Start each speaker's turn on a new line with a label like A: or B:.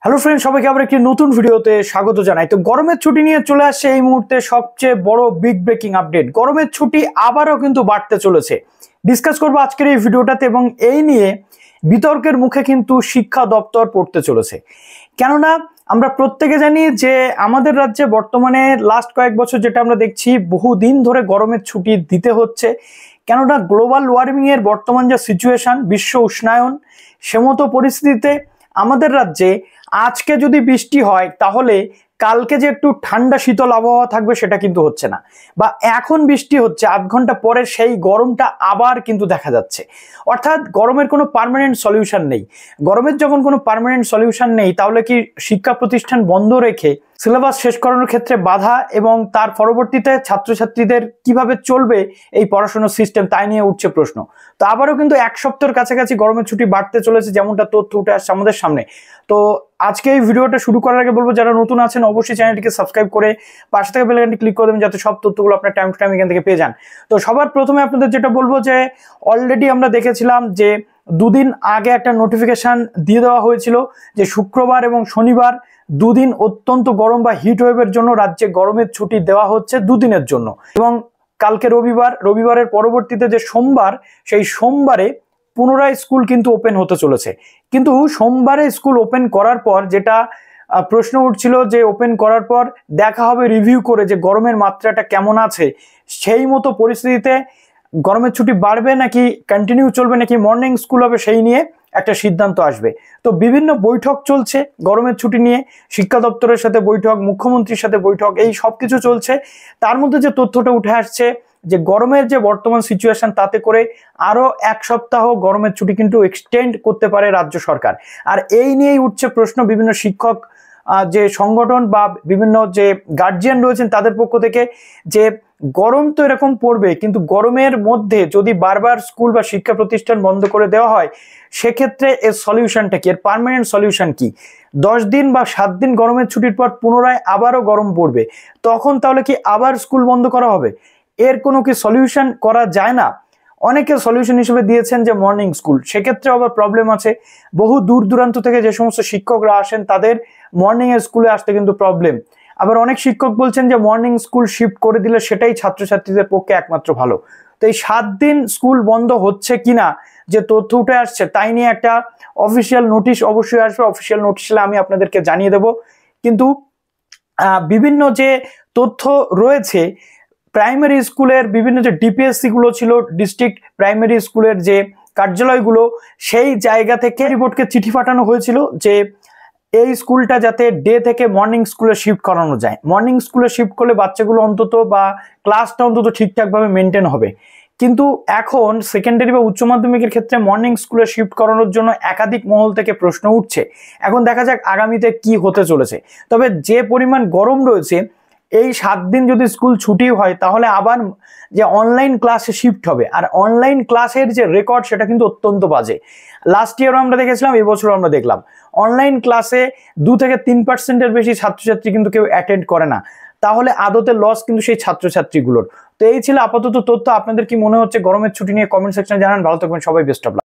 A: Hello friend, সবাইকে আবার একটি নতুন ভিডিওতে স্বাগত জানাই। তো গরমের ছুটি নিয়ে চলে আসছে এই মুহূর্তে সবচেয়ে বড় বিগ ব্রেকিং আপডেট। গরমের ছুটি আবারও কিন্তু বাড়তে চলেছে। ডিসকাস করবো আজকের এই ভিডিওটাতে, এবং এই নিয়ে বিতর্কের মুখে কিন্তু শিক্ষা দপ্তর পড়তে চলেছে। কেননা আমরা প্রত্যেকে জানি যে আমাদের রাজ্যে বর্তমানে লাস্ট কয়েক বছর যেটা আমরা দেখছি, বহুদিন ধরে গরমের ছুটি দিতে হচ্ছে। কেননা গ্লোবাল ওয়ার্মিং এর বর্তমান যে সিচুয়েশন, বিশ্ব উষ্ণায়ন, সেমতো পরিস্থিতিতে আমাদের রাজ্যে আজকে যদি বৃষ্টি হয় তাহলে কালকে যে একটু ঠান্ডা শীতল আবহাওয়া থাকবে সেটা কিন্তু হচ্ছে না, বা এখন বৃষ্টি হচ্ছে আধ ঘন্টা পরে সেই গরমটা আবার কিন্তু দেখা যাচ্ছে। অর্থাৎ গরমের কোনো পার্মানেন্ট সলিউশন নেই। গরমের যখন কোনো পার্মানেন্ট সলিউশন নেই, তাহলে কি শিক্ষা প্রতিষ্ঠান বন্ধ রেখে সিলেবাস শেষ করানোর ক্ষেত্রে বাধা, এবং তার পরবর্তীতে ছাত্রছাত্রীদের কিভাবে চলবে এই পড়াশোনার সিস্টেম, তাই নিয়ে উঠছে প্রশ্ন। তো আবারও কিন্তু এক সপ্তাহের কাছাকাছি গরমের ছুটি বাড়তে চলেছে, যেমনটা তথ্য উঠে আসছে আমাদের সামনে। তো আজকে এই ভিডিওটা শুরু করার আগে বলবো, যারা নতুন আছেন অবশ্যই চ্যানেলটিকে সাবস্ক্রাইব করে পাশে থেকে বেল আইকনটি ক্লিক করে দেবেন, যাতে সব তথ্যগুলো আপনার টাইম টু টাইম এখান থেকে পেয়ে যান। তো সবার প্রথমে আপনাদের যেটা বলবো যে অলরেডি আমরা দেখেছিলাম যে দুদিন আগে একটা নোটিফিকেশন দিয়ে দেওয়া হয়েছিল যে শুক্রবার এবং শনিবার দুদিন অত্যন্ত গরম বা হিট ওয়েভের জন্য রাজ্যে গরমের ছুটি দেওয়া হচ্ছে দুদিনের জন্য, এবং কালকে রবিবারের পরবর্তীতে যে সোমবার, সেই সোমবারে পুনরায় স্কুল কিন্তু ওপেন হতে চলেছে। কিন্তু সোমবারে স্কুল ওপেন করার পর যেটা প্রশ্ন উঠছিল যে ওপেন করার পর দেখা হবে রিভিউ করে যে গরমের মাত্রাটা কেমন আছে, সেই মতো পরিস্থিতিতে গরমের ছুটি বাড়বে নাকি কন্টিনিউ চলবে, নাকি মর্নিং স্কুল হবে, সেই নিয়ে একটা সিদ্ধান্ত আসবে। তো বিভিন্ন বৈঠক চলছে গরমের ছুটি নিয়ে, শিক্ষা দপ্তরের সাথে বৈঠক, মুখ্যমন্ত্রীর সাথে বৈঠক, এই সব কিছু চলছে। তার মধ্যে যে তথ্যটা উঠে আসছে যে গরমের যে বর্তমান সিচুয়েশন, তাতে করে আরো এক সপ্তাহ গরমের ছুটি কিন্তু এক্সটেন্ড করতে পারে রাজ্য সরকার। আর এই নিয়েই উঠছে প্রশ্ন বিভিন্ন শিক্ষক যে সংগঠন বা বিভিন্ন যে গার্জিয়ান রয়েছেন তাদের পক্ষ থেকে, যে গরম তো এরকম পড়বে, কিন্তু গরমের মধ্যে যদি বারবার স্কুল বা শিক্ষা প্রতিষ্ঠান বন্ধ করে দেওয়া হয়, সেক্ষেত্রে এর সলিউশনটা কি, এর পার্মানেন্ট সলিউশন কি? 10 দিন বা 7 দিন গরমের ছুটির পর পুনরায় আবারও গরম পড়বে, তখন তাহলে কি আবার স্কুল বন্ধ করা হবে? এর কোনো কি সলিউশন করা যায় না? অনেকে সলিউশন হিসেবে দিয়েছেন যে মর্নিং স্কুল, সেক্ষেত্রে আবার প্রবলেম আছে। বহু দূর দূরান্ত থেকে যে সমস্ত শিক্ষকরা আসেন তাদের মর্নিং এর স্কুলে আসতে কিন্তু প্রবলেম। আবার অনেক শিক্ষক বলছেন যে মর্নিং স্কুল শিফট করে দিলে সেটাই ছাত্রছাত্রীদের পক্ষে একমাত্র ভালো। তো এই 7 দিন স্কুল বন্ধ হচ্ছে কিনা যে তথ্য উঠে আসছে, তাই নিয়ে একটা অফিসিয়াল নোটিশ অবশ্যই আসবে। অফিসিয়াল নোটিশে আমি আপনাদেরকে জানিয়ে দেব। কিন্তু বিভিন্ন যে তথ্য রয়েছে, প্রাইমারি স্কুলের বিভিন্ন যে ডিপিএসসি গুলো ছিল, ডিস্ট্রিক্ট প্রাইমারি স্কুলের যে কার্যালয়গুলো, সেই জায়গা থেকে রিপোর্টকে চিঠি পাঠানো হয়েছিল যে এই স্কুলটা যাতে ডে থেকে মর্নিং স্কুলে শিফট করানো যায়। মর্নিং স্কুলে শিফট করলে বাচ্চাগুলো অন্তত বা ক্লাসটা অন্তত ঠিকঠাকভাবে মেনটেন হবে। কিন্তু এখন সেকেন্ডারি বা উচ্চ মাধ্যমিকের ক্ষেত্রে মর্নিং স্কুলে শিফট করানোর জন্য একাধিক মহল থেকে প্রশ্ন উঠছে। এখন দেখা যাক আগামীতে কি হতে চলেছে। তবে যে পরিমাণ গরম রয়েছে, এই 7 দিন যদি স্কুল ছুটি হয় তাহলে আবার যে অনলাইন ক্লাসে শিফট হবে, আর অনলাইন ক্লাসের যে রেকর্ড সেটা কিন্তু অত্যন্ত বাজে। লাস্ট ইয়ারও আমরা দেখেছিলাম, এই বছরও আমরা দেখলাম অনলাইন ক্লাসে 2 থেকে 3% বেশি ছাত্রছাত্রী কিন্তু কেউ অ্যাটেন্ড করে না। তাহলে আদতে লস কিন্তু সেই ছাত্রছাত্রীগুলোর। তো এই ছিল আপাতত তথ্য। আপনাদের কি মনে হচ্ছে গরমের ছুটি নিয়ে কমেন্ট সেকশনে জানান। ভালো থাকবেন সবাই, বেস্ট অফ লাক।